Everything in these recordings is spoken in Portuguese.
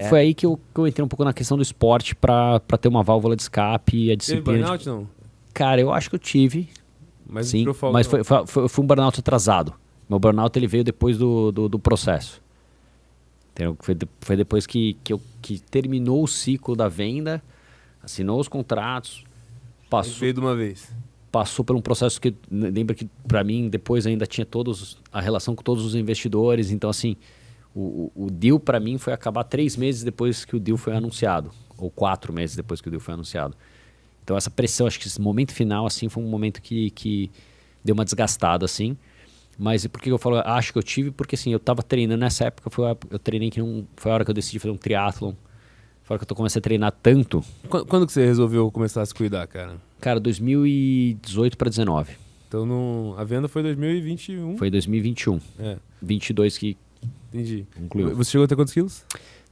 foi aí que eu entrei um pouco na questão do esporte pra ter uma válvula de escape e a Teve disciplina. burnout, não? Cara, eu acho que eu tive, Mas sim, tirou folga, mas não. foi um burnout atrasado. Meu burnout ele veio depois do processo. Entendeu? Foi depois que terminou o ciclo da venda, assinou os contratos, Veio de uma vez. passou por um processo que, lembra que para mim depois ainda tinha a relação com todos os investidores, então assim, o deal para mim foi acabar 3 meses depois que o deal foi anunciado, ou 4 meses depois que o deal foi anunciado. Então essa pressão, acho que esse momento final assim foi um momento que deu uma desgastada assim. Mas por que eu falo, acho que eu tive? Porque assim, eu tava treinando nessa época, eu treinei foi a hora que eu decidi fazer um triatlon. Foi a hora que eu comecei a treinar tanto. Quando que você resolveu começar a se cuidar, cara? Cara, 2018 para 19. Então a venda foi 2021? Foi 2021. É, 22 que entendi. concluiu. Você chegou a ter quantos quilos?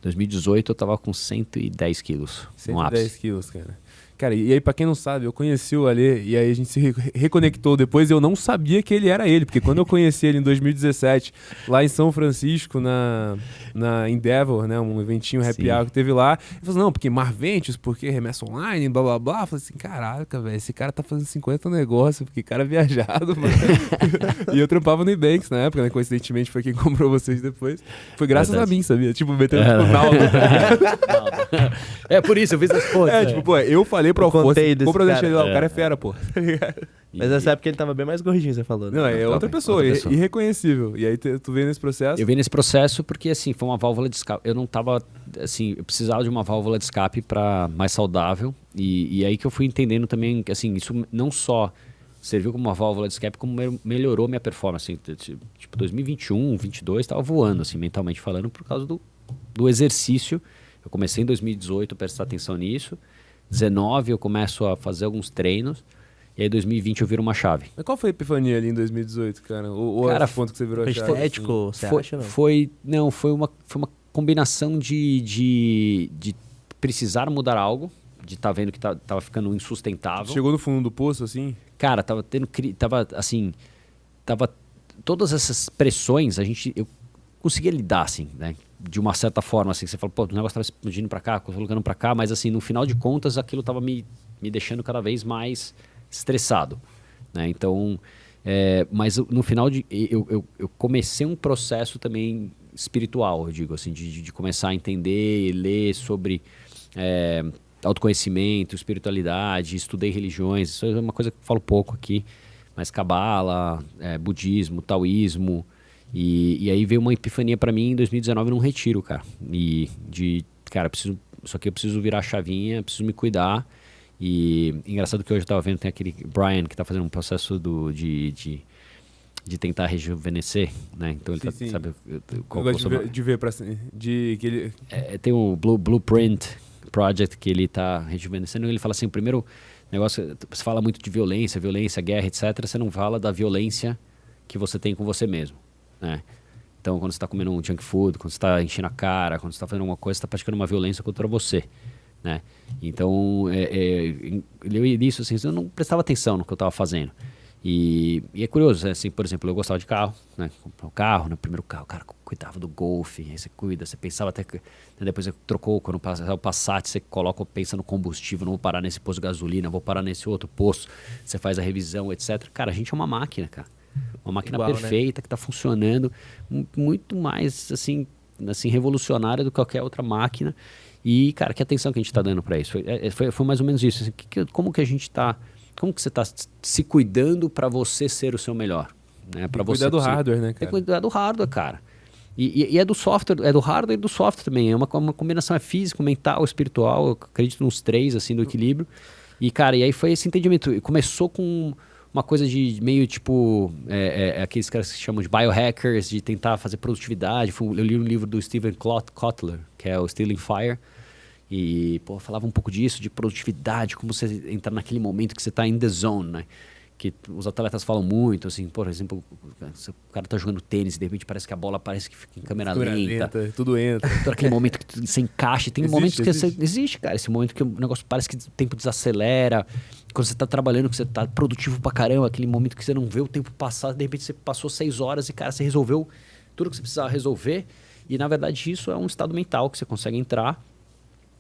2018 eu tava com 110 quilos no 110 ápice. quilos, cara. Cara, e aí pra quem não sabe, eu conheci o Alê e aí a gente se reconectou depois e eu não sabia que ele era ele, porque quando eu conheci ele em 2017, lá em São Francisco, na Endeavor, né, um eventinho happy hour que teve lá, ele falou assim, não, porque Marventus, porque remessa online, blá blá blá, eu falei assim, caraca, velho, esse cara tá fazendo 50 negócios, porque cara viajado, mano. E eu trampava no Ebanks na época, né, coincidentemente foi quem comprou vocês depois. Foi graças a mim, sabia? Tipo, metendo tipo Naldo, tá ligado? É por isso, eu fiz as fotos. É, tipo, pô, eu falei pro Eu Alfonso, contei desse compra eu deixei ele lá, cara. o cara é fera, pô. Mas nessa época ele tava bem mais gordinho, você falou, né? Não, é outra pessoa, outra pessoa. irreconhecível. E aí tu veio nesse processo. Eu vim nesse processo porque, assim, foi uma válvula de escape. Eu não tava, assim, eu precisava de uma válvula de escape para mais saudável. E aí que eu fui entendendo também que, assim, isso não só serviu como uma válvula de escape, como melhorou minha performance. Assim, tipo, 2021, 2022, tava voando, assim, mentalmente falando, por causa do exercício. Eu comecei em 2018 a prestar atenção nisso. 19 eu começo a fazer alguns treinos. E aí 2020 eu viro uma chave. Mas qual foi a epifania ali em 2018, cara? Ou Cara, esse ponto que você virou a chave? Estético, você acha, não? Foi uma combinação de precisar mudar algo, de estar vendo que tava ficando insustentável. Chegou no fundo do poço, assim? Cara, tava todas essas pressões, eu conseguia lidar, assim, né? De uma certa forma, assim, você fala, pô, o negócio tava explodindo pra cá, colocando pra cá, mas assim, no final de contas, aquilo tava me deixando cada vez mais estressado, né? Então, mas no final eu comecei um processo também espiritual, eu digo assim, de começar a entender e ler sobre autoconhecimento, espiritualidade, estudei religiões, isso é uma coisa que eu falo pouco aqui, mas cabala, budismo, taoísmo, e aí veio uma epifania para mim em 2019 num retiro, cara, cara, só que eu preciso virar a chavinha, preciso me cuidar. E engraçado que hoje eu tava vendo, tem aquele Brian que tá fazendo um processo de tentar rejuvenescer, né? Então ele Sim. sabe Eu gosto de ver pra que ele... tem o Blueprint Project que ele tá rejuvenescendo, e ele fala assim, o primeiro negócio, você fala muito de violência, guerra, etc, você não fala da violência que você tem com você mesmo, né? Então quando você tá comendo um junk food, quando você tá enchendo a cara, quando você tá fazendo alguma coisa, você tá praticando uma violência contra você, né? Então, eu isso, assim, eu não prestava atenção no que eu estava fazendo. E é curioso, assim, por exemplo, eu gostava de carro, né? Comprei um carro, né? Primeiro carro, cara, cuidava do Golf, aí você cuida, você pensava até que... Né? Depois você trocou, quando o Passat, você pensa no combustível, não vou parar nesse posto de gasolina, vou parar nesse outro posto, você faz a revisão, etc. Cara, a gente é uma máquina, cara. Uma máquina Igual, perfeita, né? Que está funcionando, muito mais, assim, revolucionária do que qualquer outra máquina. E, cara, que atenção que a gente está dando para isso. Foi mais ou menos isso. Assim, como que você está se cuidando para você ser o seu melhor? Né? Para você cuidar do hardware, né, cara? Tem que cuidar do hardware, cara. E é do software, é do hardware e do software também. É uma combinação, físico, mental, espiritual. Eu acredito nos 3, assim, do equilíbrio. E, cara, e aí foi esse entendimento. Começou com uma coisa de meio tipo, aqueles caras que se chamam de biohackers, de tentar fazer produtividade. Eu li um livro do Steven Kotler, que é o Stealing Fire. E, pô, falava um pouco disso, de produtividade, como você entrar naquele momento que você está in the zone, né? Que os atletas falam muito, assim, por exemplo, o cara tá jogando tênis e de repente parece que a bola parece que fica em câmera lenta. Tudo entra. Todo aquele momento que você encaixa. Tem momentos que existe, cara, esse momento que o negócio parece que o tempo desacelera. Quando você tá trabalhando, que você tá produtivo pra caramba, aquele momento que você não vê o tempo passar, de repente você passou 6 horas e, cara, você resolveu tudo que você precisava resolver. E, na verdade, isso é um estado mental que você consegue entrar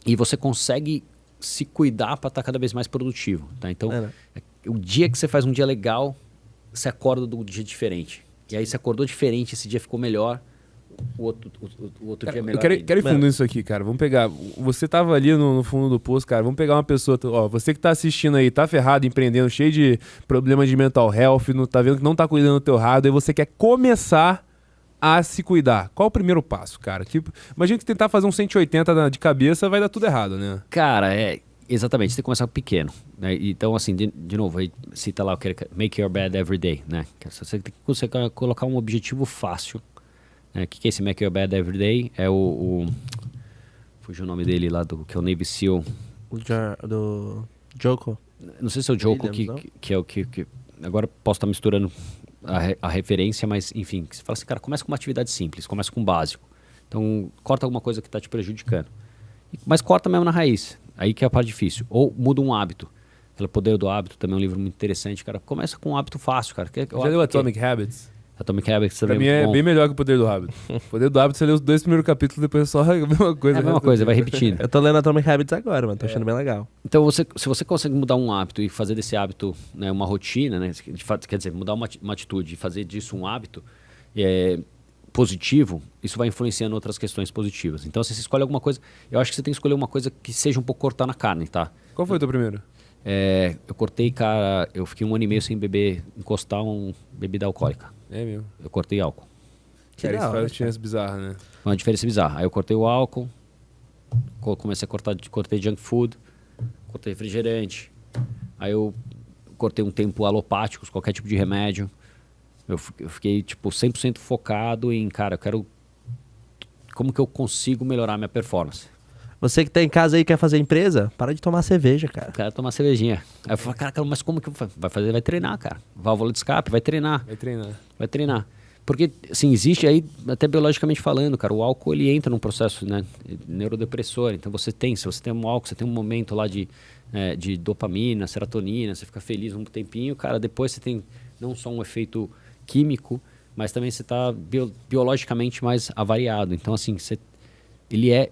e você consegue se cuidar para estar cada vez mais produtivo. Tá? Então, o dia que você faz um dia legal, você acorda do dia diferente. E aí você acordou diferente, esse dia ficou melhor, o outro dia é melhor. Eu quero ir fundo nisso aqui, cara. Vamos pegar. Você tava ali no fundo do poço, cara. Vamos pegar uma pessoa. Ó, você que tá assistindo aí, tá ferrado, empreendendo, cheio de problemas de mental health, não tá vendo que não tá cuidando do teu hardware, e você quer começar a se cuidar. Qual o primeiro passo, cara? Imagina que tentar fazer um 180 de cabeça vai dar tudo errado, né? Cara, exatamente. Você tem que começar pequeno. Né? Então, assim, de novo, aí cita lá o que é make your bed every day, né? Você tem que colocar um objetivo fácil. O que é esse Make Your Bed Every Day? É fugiu o nome dele lá, que é o Navy SEAL. Do Joko. Não sei se é o Joko, que é o que... Agora posso estar misturando a referência, mas enfim. Você fala assim, cara, começa com uma atividade simples, começa com o básico. Então, corta alguma coisa que está te prejudicando. Mas corta mesmo na raiz. Aí que é a parte difícil. Ou muda um hábito. O Poder do Hábito também é um livro muito interessante, cara. Começa com um hábito fácil, cara. Já leu Atomic Habits? Atomic Habits também pra mim é bem melhor que o Poder do Hábito. O Poder do Hábito, você lê os 2 primeiros capítulos, depois é só a mesma coisa. É a mesma coisa, vai repetindo. Eu tô lendo Atomic Habits agora, mano. Tô achando bem legal. Então, se você consegue mudar um hábito e fazer desse hábito, né, uma rotina, né, de fato, quer dizer, mudar uma atitude e fazer disso um hábito positivo, isso vai influenciando outras questões positivas. Então, se você escolhe alguma coisa, eu acho que você tem que escolher uma coisa que seja um pouco cortar na carne, tá? Qual foi o teu primeiro? Eu cortei, cara, eu fiquei 1 ano e meio sem encostar bebida alcoólica. É mesmo? Eu cortei álcool. Cara, isso faz uma diferença bizarra, né? Uma diferença bizarra. Aí eu cortei o álcool, comecei a cortei junk food, cortei refrigerante. Aí eu cortei um tempo alopáticos, qualquer tipo de remédio. Eu fiquei, tipo, 100% focado em, cara, como que eu consigo melhorar minha performance. Você que tá em casa aí e quer fazer empresa, para de tomar cerveja, cara. Quero tomar cervejinha. Aí eu falo, cara, mas como que eu vou fazer? Vai treinar, cara. Válvula de escape, vai treinar. Vai treinar. Porque, assim, existe aí, até biologicamente falando, cara, o álcool, ele entra num processo, né, neurodepressor. Então, se você tem um álcool, você tem um momento lá de dopamina, serotonina, você fica feliz um tempinho, cara, depois você tem não só um efeito químico, mas também você está biologicamente mais avariado. Então, assim, ele é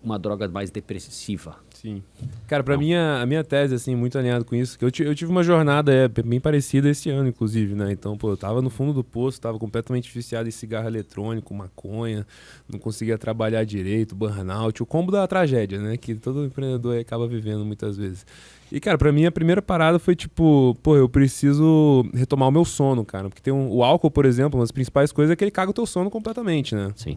uma droga mais depressiva. Sim. Cara, pra mim, a minha tese, assim, muito alinhado com isso, que eu tive uma jornada bem parecida esse ano, inclusive, né? Então, pô, eu tava no fundo do poço, tava completamente viciado em cigarro eletrônico, maconha, não conseguia trabalhar direito, burnout, o combo da tragédia, né? Que todo empreendedor acaba vivendo muitas vezes. E, cara, pra mim, a primeira parada foi, tipo, pô, eu preciso retomar o meu sono, cara. Porque o álcool, por exemplo, uma das principais coisas é que ele caga o teu sono completamente, né? Sim,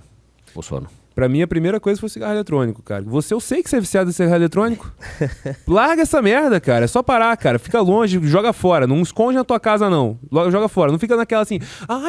o sono. Pra mim, a primeira coisa foi o cigarro eletrônico, cara. Eu sei que você é viciado em cigarro eletrônico. Larga essa merda, cara. É só parar, cara. Fica longe, joga fora. Não esconde na tua casa, não. Joga fora. Não fica naquela assim,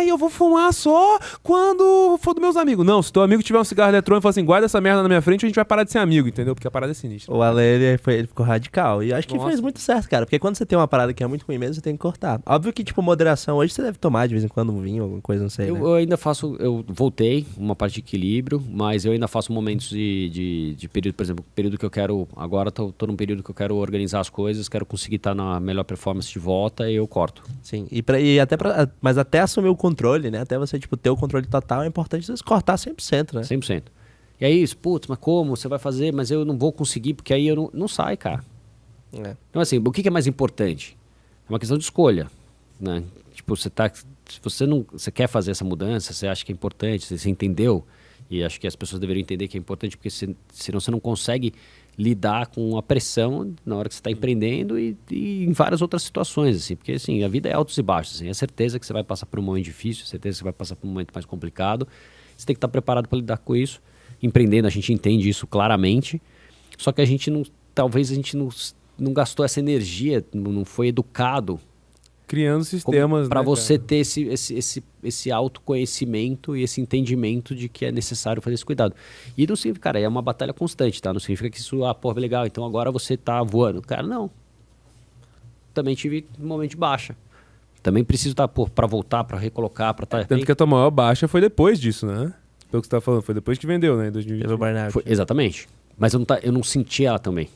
eu vou fumar só quando for dos meus amigos. Não, se teu amigo tiver um cigarro eletrônico, fala assim, guarda essa merda na minha frente, a gente vai parar de ser amigo, entendeu? Porque a parada é sinistra. O Ale, ele ficou radical. E acho que fez muito certo, cara. Porque quando você tem uma parada que é muito ruim mesmo, você tem que cortar. Óbvio que, tipo, moderação, hoje você deve tomar de vez em quando um vinho, alguma coisa, não sei, né? Eu ainda faço, eu voltei, uma parte de equilíbrio, mas eu ainda faço momentos de período, por exemplo, período que eu quero, agora tô num período que eu quero organizar as coisas, quero conseguir estar na melhor performance de volta e eu corto. Sim, mas até assumir o controle, né? Até você, tipo, ter o controle total, é importante você cortar 100%, né? 100%. E aí, putz, mas como? Você vai fazer, mas eu não vou conseguir, porque aí eu não sai, cara. Então, assim, o que é mais importante? É uma questão de escolha, né? Tipo, se você quer fazer essa mudança, você acha que é importante, você entendeu, e acho que as pessoas deveriam entender que é importante, porque senão você não consegue lidar com a pressão na hora que você está empreendendo e em várias outras situações, assim, porque assim, a vida é altos e baixos, assim, é certeza que você vai passar por um momento difícil, é certeza que você vai passar por um momento mais complicado, você tem que estar preparado para lidar com isso. Empreendendo, a gente entende isso claramente, só que talvez a gente não gastou essa energia, não foi educado criando sistemas para você ter esse autoconhecimento e esse entendimento de que é necessário fazer esse cuidado. E não significa, cara, é uma batalha constante, tá? Não significa que isso, legal, então agora você tá voando. Cara, não. Também tive um momento de baixa. Também preciso estar, para voltar, para recolocar, para estar... Tanto que a tua maior baixa foi depois disso, né? Pelo que você tá falando, foi depois que vendeu, né? Em 2020. Exatamente. Mas eu não senti ela também.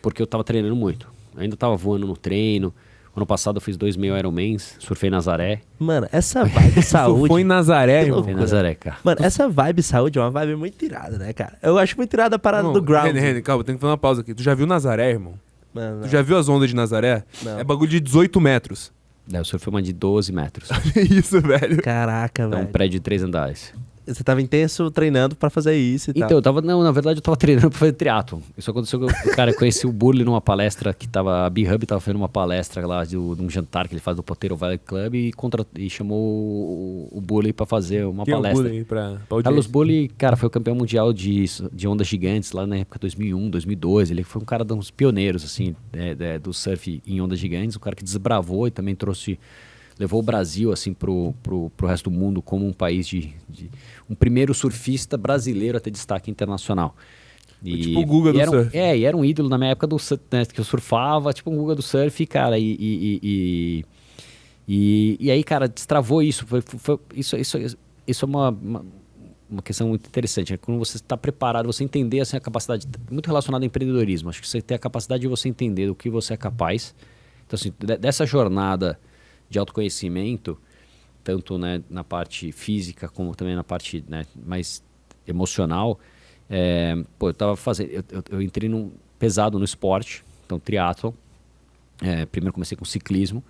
Porque eu tava treinando muito. Eu ainda tava voando no treino. Ano passado eu fiz 2 meio Ironmans, surfei Nazaré. Mano, essa vibe saúde... Foi em Nazaré, irmão. Surfei Nazaré, cara. Mano, essa vibe saúde é uma vibe muito irada, né, cara? Eu acho muito irada a parada do ground. Reni, calma, tem que fazer uma pausa aqui. Tu já viu Nazaré, irmão? Mano, Tu já viu as ondas de Nazaré? Não. É bagulho de 18 metros. Eu surfei uma de 12 metros. Isso, velho. Caraca, É um velho. prédio de 3 andares. Você tava intenso treinando pra fazer isso e Então, tal. eu tava, não, na verdade eu tava treinando pra fazer triatlon. Isso aconteceu que eu conheci o Burley numa palestra que tava, a B-Hub tava fazendo uma palestra lá de um jantar que ele faz do Poteiro Valley Club e chamou o Burley pra fazer uma Quem é o palestra. Bully aí pra audiência? Carlos Burley, cara, foi o campeão mundial de ondas gigantes lá na época 2001, 2002. Ele foi um cara dos pioneiros, assim, do surf em ondas gigantes. Um cara que desbravou e também levou o Brasil, assim, pro resto do mundo como um país um primeiro surfista brasileiro a ter destaque internacional. Tipo o Guga do surf. E era um ídolo na minha época né, que eu surfava, tipo um Guga do surf, cara, e aí, cara, destravou isso. Isso é uma questão muito interessante. Né? Quando você está preparado, você entender assim, a capacidade, muito relacionado ao empreendedorismo. Acho que você tem a capacidade de você entender do que você é capaz. Então, assim, dessa jornada de autoconhecimento, tanto, né, na parte física como também na parte, né, mais emocional, eu tava fazendo, eu entrei pesado no esporte, então triatlon. Primeiro comecei com ciclismo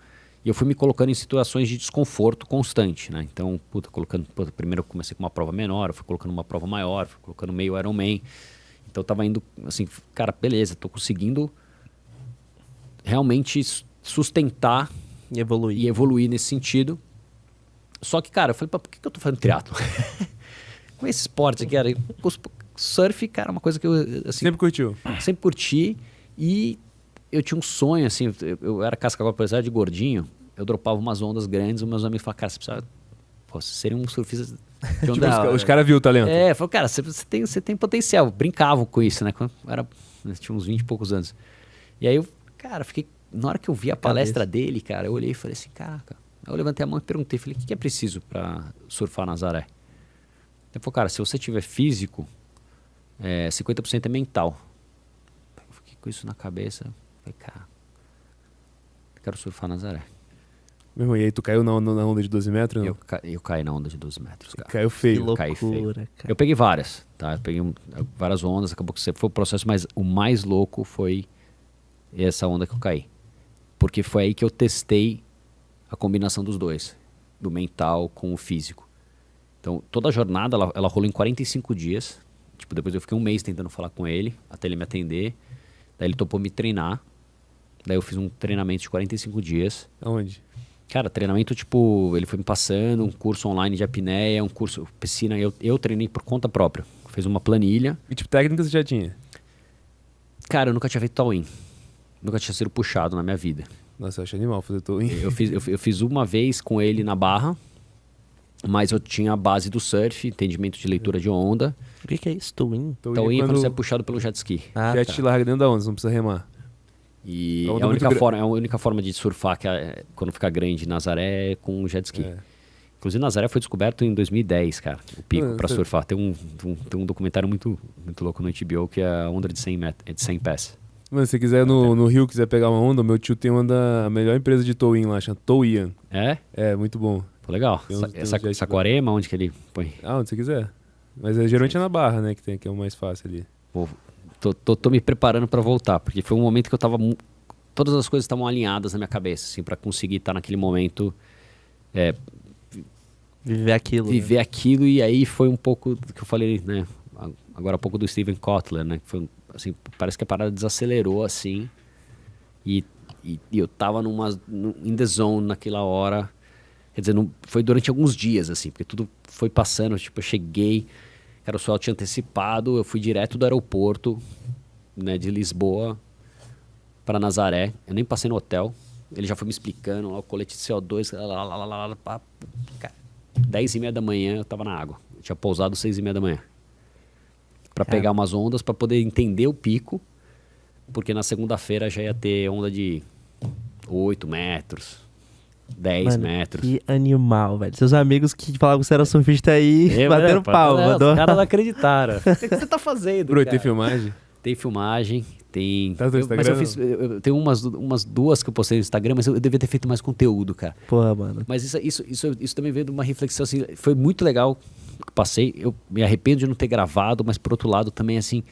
e eu fui me colocando em situações de desconforto constante, né? Então, primeiro eu comecei com uma prova menor, eu fui colocando uma prova maior, fui colocando meio Ironman. Então eu tava indo assim, cara, beleza, tô conseguindo realmente sustentar E evoluir nesse sentido. Só que, cara, eu falei, por que eu tô fazendo triatlo? Com esse esporte aqui, cara, surf, cara, é uma coisa que eu assim, Sempre curtiu? Sempre curti. E eu tinha um sonho, assim, eu era casca-grossa, apesar de gordinho, eu dropava umas ondas grandes, os meus amigos falavam, cara, você precisa... Pô, você seria um surfista de onda... Tipo, os caras viram o talento. Falou, cara, você tem potencial. Brincavam com isso, né? Quando eu tinha uns 20 e poucos anos. E aí eu, cara, na hora que eu vi a palestra dele, cara, eu olhei e falei assim, caraca. Aí eu levantei a mão e perguntei, falei, o que é preciso para surfar Nazaré? Ele falou, cara, se você tiver físico, 50% é mental. Eu fiquei com isso na cabeça. Falei, cara, eu quero surfar Nazaré. Meu irmão, e aí tu caiu na onda de 12 metros? Não? Eu caí na onda de 12 metros, cara. Caiu feio. Que loucura, Caí feio. cara. Eu peguei várias, tá? Eu peguei várias ondas, acabou que foi o processo, mas o mais louco foi essa onda que eu caí. Porque foi aí que eu testei a combinação dos dois, do mental com o físico. Então, toda a jornada, ela rolou em 45 dias. Tipo, depois eu fiquei um mês tentando falar com ele, até ele me atender. Daí ele topou me treinar. Daí eu fiz um treinamento de 45 dias. Aonde? Cara, treinamento, tipo, ele foi me passando um curso online de apneia, um curso piscina. Eu treinei por conta própria. Fiz uma planilha. E tipo, técnica você já tinha? Cara, eu nunca tinha feito tall-in. Nunca tinha sido puxado na minha vida. Nossa, eu achei animal fazer tall-in. Eu fiz uma vez com ele na barra, mas eu tinha a base do surf, entendimento de leitura de onda. O que é isso, Twin? Tall-in é quando você é puxado pelo jet ski. Jet te larga dentro da onda, você não precisa remar. E A é onda a única forma de surfar quando fica grande Nazaré é com jet ski. Inclusive, Nazaré foi descoberto em 2010, cara, o pico pra surfar. Tem um documentário muito, muito louco no HBO que é a onda de 100 pés. Mano, se você quiser no Rio, quiser pegar uma onda, meu tio tem a melhor empresa de towing lá, chama Towian. É? É, muito bom. Pô, legal. Saquarema, onde que ele põe? Onde você quiser. Mas geralmente é na Barra, né, que é o mais fácil ali. Pô, tô me preparando pra voltar, porque foi um momento que eu tava... Todas as coisas estavam alinhadas na minha cabeça, assim, pra conseguir estar naquele momento... Viver aquilo. Viver aquilo, e aí foi um pouco do que eu falei, né? Agora há pouco do Steven Kotler, né? Foi, assim, parece que a parada desacelerou, assim, e eu tava in the zone naquela hora. Quer dizer, foi durante alguns dias, assim, porque tudo foi passando, tipo, eu cheguei, cara, o sol tinha antecipado, eu fui direto do aeroporto, né, de Lisboa para Nazaré, eu nem passei no hotel, ele já foi me explicando, ó, o colete de CO2, cara, 10h30 da manhã eu tava na água, eu tinha pousado 6h30 da manhã, para pegar umas ondas, para poder entender o pico, porque na segunda-feira já ia ter onda de 8 metros, 10 metros. Que animal, velho. Seus amigos que falavam que você era surfista aí, bateram palma. Os caras não acreditaram. O que você tá fazendo, Bro, cara? tem filmagem? Tem filmagem, tem... Tá no teu Mas eu Instagram? fiz... Eu tenho umas duas que eu postei no Instagram, mas eu devia ter feito mais conteúdo, cara. Porra, mano. Mas isso também veio de uma reflexão, assim, foi muito legal que passei. Eu me arrependo de não ter gravado, mas por outro lado também, assim,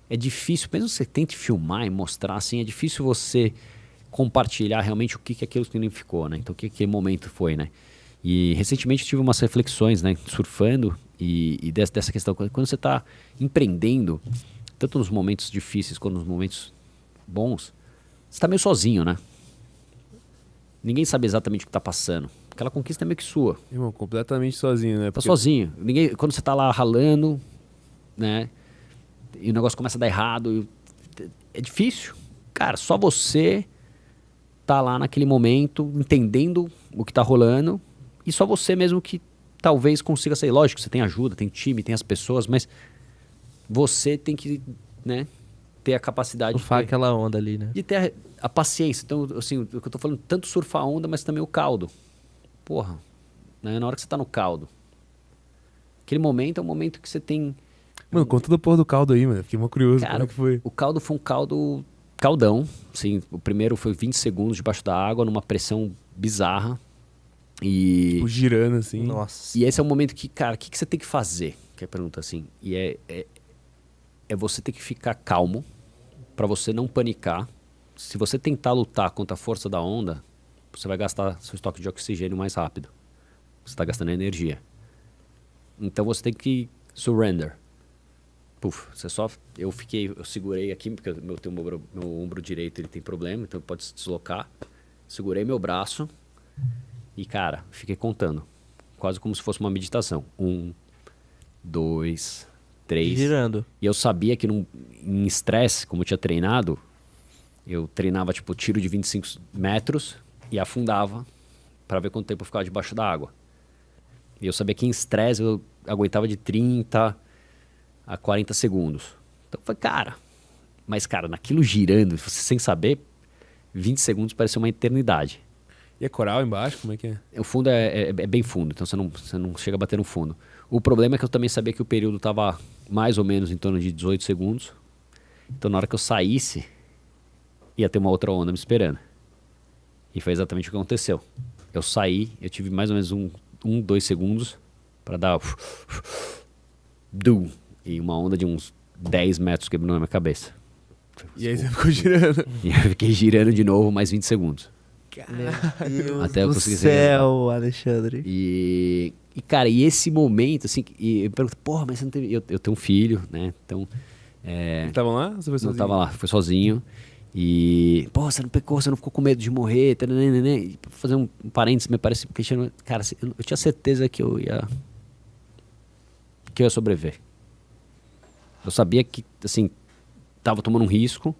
é difícil, mesmo que você tente filmar e mostrar, assim, é difícil você compartilhar realmente o que aquilo significou, né? Então, o que aquele momento foi, né? E recentemente eu tive umas reflexões, né? Surfando e dessa questão, quando você está empreendendo, tanto nos momentos difíceis quanto nos momentos bons, você está meio sozinho, né? Ninguém sabe exatamente o que está passando. Aquela conquista é meio que sua. Irmão, completamente sozinho, né? Tá sozinho. Quando você tá lá ralando, né? E o negócio começa a dar errado. É difícil. Cara, só você tá lá naquele momento, entendendo o que tá rolando. E só você mesmo que talvez consiga sair. Lógico, você tem ajuda, tem time, tem as pessoas, mas você tem que, né, ter a capacidade Surfar aquela onda ali, né? de ter a paciência. Então, assim, o que eu tô falando, tanto surfar a onda, mas também o caldo. Porra, né? Na hora que você tá no caldo. Aquele momento é um momento que você tem... Mano, conta da porra do caldo aí, mano. Fiquei mó curioso. Cara, como é que foi? o caldo foi um caldo... Caldão. Assim, o primeiro foi 20 segundos debaixo da água, numa pressão bizarra. E... Tipo, girando, assim. Nossa. E esse é o momento que, cara, o que você tem que fazer? Que é a pergunta assim. E é você ter que ficar calmo pra você não panicar. Se você tentar lutar contra a força da onda, você vai gastar seu estoque de oxigênio mais rápido. Você está gastando energia. Então você tem que surrender. Puf, eu segurei aqui, porque meu ombro direito ele tem problema, então pode se deslocar. Segurei meu braço e, cara, fiquei contando. Quase como se fosse uma meditação. 1, 2, 3. Girando. E eu sabia que em estresse, como eu tinha treinado, eu treinava tipo tiro de 25 metros e afundava para ver quanto tempo eu ficava debaixo da água. E eu sabia que em estresse eu aguentava de 30 a 40 segundos. Então eu falei, cara, naquilo girando, você sem saber, 20 segundos parece uma eternidade. E é coral embaixo? Como é que é? O fundo é bem fundo, então você não chega a bater no fundo. O problema é que eu também sabia que o período estava mais ou menos em torno de 18 segundos. Então na hora que eu saísse, ia ter uma outra onda me esperando. E foi exatamente o que aconteceu. Eu saí, eu tive mais ou menos 2 segundos para dar... E uma onda de uns 10 metros quebrou na minha cabeça. E aí você ficou girando. E eu fiquei girando de novo mais 20 segundos. Meu Deus Até eu do conseguir céu, Alexandre. E, cara, e esse momento, assim, e eu pergunto, porra, mas você não teve... Eu tenho um filho, né? Então... Estavam lá? Ou você foi sozinho? Não tava lá, foi sozinho. E, pô, você não pecou, você não ficou com medo de morrer, e pra fazer um parênteses, me parece, porque, cara, eu tinha certeza que eu ia sobreviver. Eu sabia que, assim, tava tomando um risco,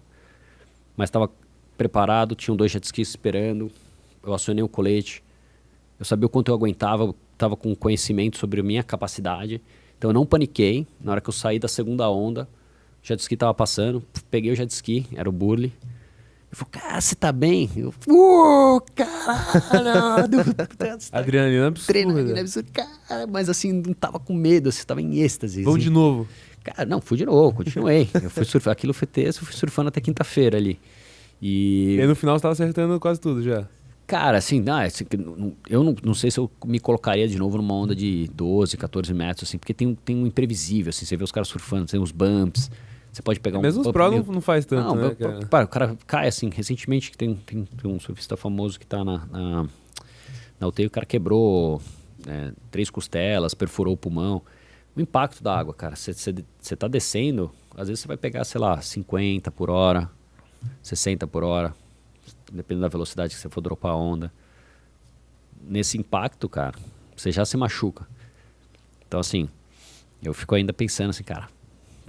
mas tava preparado, tinham 2 jet skis esperando, eu acionei o colete, eu sabia o quanto eu aguentava, eu tava com conhecimento sobre a minha capacidade, então eu não paniquei. Na hora que eu saí da segunda onda, o jet ski tava passando, peguei o jet ski, era o Burley. Eu falei, cara, você tá bem? Eu, caralho! Adrenalina absurda. Absurdo, cara, mas assim, não tava com medo, você tava em êxtase. Vamos assim. de novo. Cara, não, fui de novo, continuei. Eu fui surfar, aquilo foi terça, eu fui surfando até quinta-feira ali. E aí no final você tava acertando quase tudo já. Cara, assim, eu não sei se eu me colocaria de novo numa onda de 12, 14 metros, assim, porque tem um imprevisível, assim, você vê os caras surfando, tem os bumps, você pode pegar Mesmo os pró não faz tanto, né, cara? O cara cai, assim, recentemente que tem um surfista famoso que tá na UTI, o cara quebrou 3 costelas, perfurou o pulmão. O impacto da água, cara, você tá descendo, às vezes você vai pegar, sei lá, 50 por hora, 60 por hora, dependendo da velocidade que você for dropar a onda. Nesse impacto, cara, você já se machuca. Então, assim, eu fico ainda pensando assim, cara,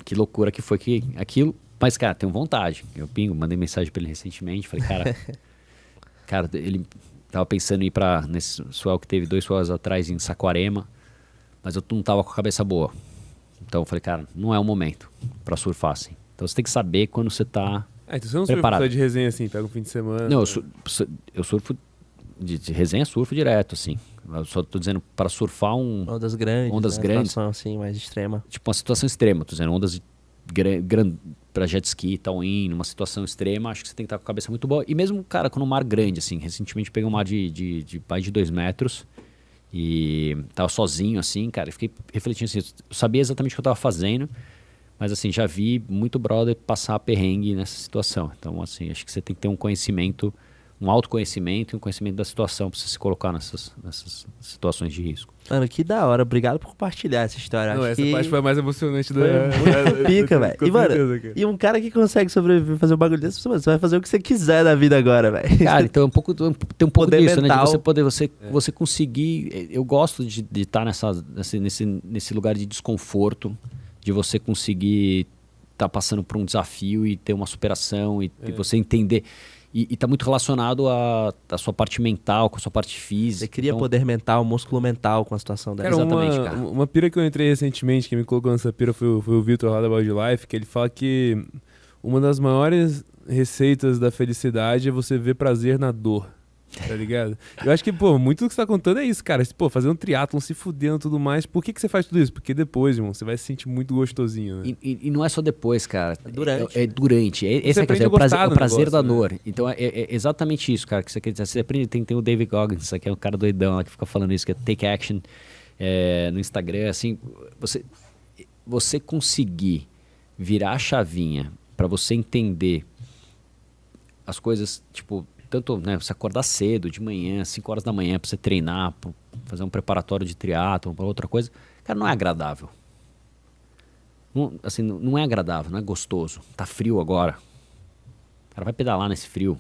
que loucura que foi que aquilo... Mas, cara, tenho vontade. Eu mandei mensagem pra ele recentemente, falei, cara, ele tava pensando em ir nesse swell que teve 2 swells atrás em Saquarema, mas eu não tava com a cabeça boa. Então eu falei, cara, não é o momento pra surfar, assim. Então você tem que saber quando você tá então você não preparado. surfa de resenha assim, pega um fim de semana? Não, eu surfo de resenha, surfo direto, assim. Eu só tô dizendo para surfar ondas grandes. Ondas grandes. Situação assim, mais extrema. Tipo uma situação extrema, tô dizendo ondas pra jet ski, tal-in, numa situação extrema, acho que você tem que estar com a cabeça muito boa. E mesmo, cara, com um mar grande, assim, recentemente peguei um mar de mais de 2 metros e tava sozinho, assim, cara, e fiquei refletindo assim, eu sabia exatamente o que eu tava fazendo, mas assim, já vi muito brother passar perrengue nessa situação. Então, assim, acho que você tem que ter um conhecimento, um autoconhecimento e um conhecimento da situação pra você se colocar nessas situações de risco. Mano, que da hora. Obrigado por compartilhar essa história. Não, Acho essa que parte foi a mais emocionante foi muito pica, velho. Com E, mano, certeza, cara. e um cara que consegue sobreviver, fazer um bagulho desse, mano, você vai fazer o que você quiser da vida agora, velho. Cara, então tem um pouco Poder disso, né? De mental. você poder, você conseguir. Eu gosto de estar nesse lugar de desconforto, de você conseguir estar passando por um desafio e ter uma superação e você entender. E tá muito relacionado à sua parte mental, com a sua parte física. Você cria Então, poder mental, músculo mental com a situação dessa. Cara, Exatamente, cara. uma pira que eu entrei recentemente, que me colocou nessa pira foi o Vitor lá da Wild Life, que ele fala que uma das maiores receitas da felicidade é você ver prazer na dor, tá ligado? Eu acho que, pô, muito do que você tá contando é isso, cara. Pô, fazer um triatlon, se fudendo e tudo mais. Por que você faz tudo isso? Porque depois, irmão, você vai se sentir muito gostosinho, né? E não é só depois, cara. Durante. É durante. Esse aprende é a o prazer, gostar o do prazer negócio, da né? dor. Então é exatamente isso, cara, que você quer dizer. Você aprende, tem o David Goggins, que é um cara doidão lá que fica falando isso, que é Take Action no Instagram. Assim, você conseguir virar a chavinha pra você entender as coisas, tipo, tanto, né, você acordar cedo, de manhã, 5 horas da manhã, pra você treinar, pra fazer um preparatório de triatlon, pra outra coisa, cara, não é agradável. Não, assim, não é agradável, não é gostoso. Tá frio agora. O cara vai pedalar nesse frio,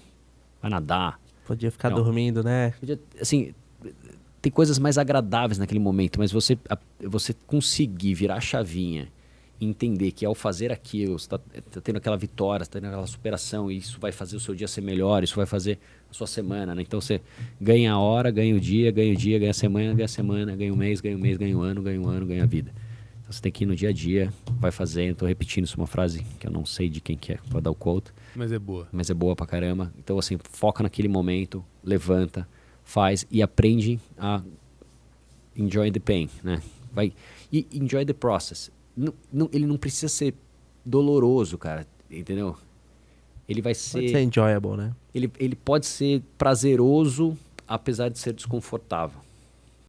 vai nadar. Podia ficar Não. dormindo, né? Assim, tem coisas mais agradáveis naquele momento, mas você conseguir virar a chavinha e entender que ao fazer aquilo, você tá tendo aquela vitória, você tá tendo aquela superação, e isso vai fazer o seu dia ser melhor, isso vai fazer a sua semana, né? Então você ganha a hora, ganha o dia, ganha a semana, ganha o mês, ganha o ano, ganha a vida. Então você tem que ir no dia a dia, vai fazendo. Tô repetindo isso, uma frase que eu não sei de quem que é pra dar o quote, Mas é boa. mas é boa pra caramba. Então assim, foca naquele momento, levanta, faz e aprende a enjoy the pain, né? E enjoy the process. Ele não precisa ser doloroso, cara, entendeu? Ele vai Pode ser enjoyable, né? ele pode ser prazeroso, apesar de ser desconfortável.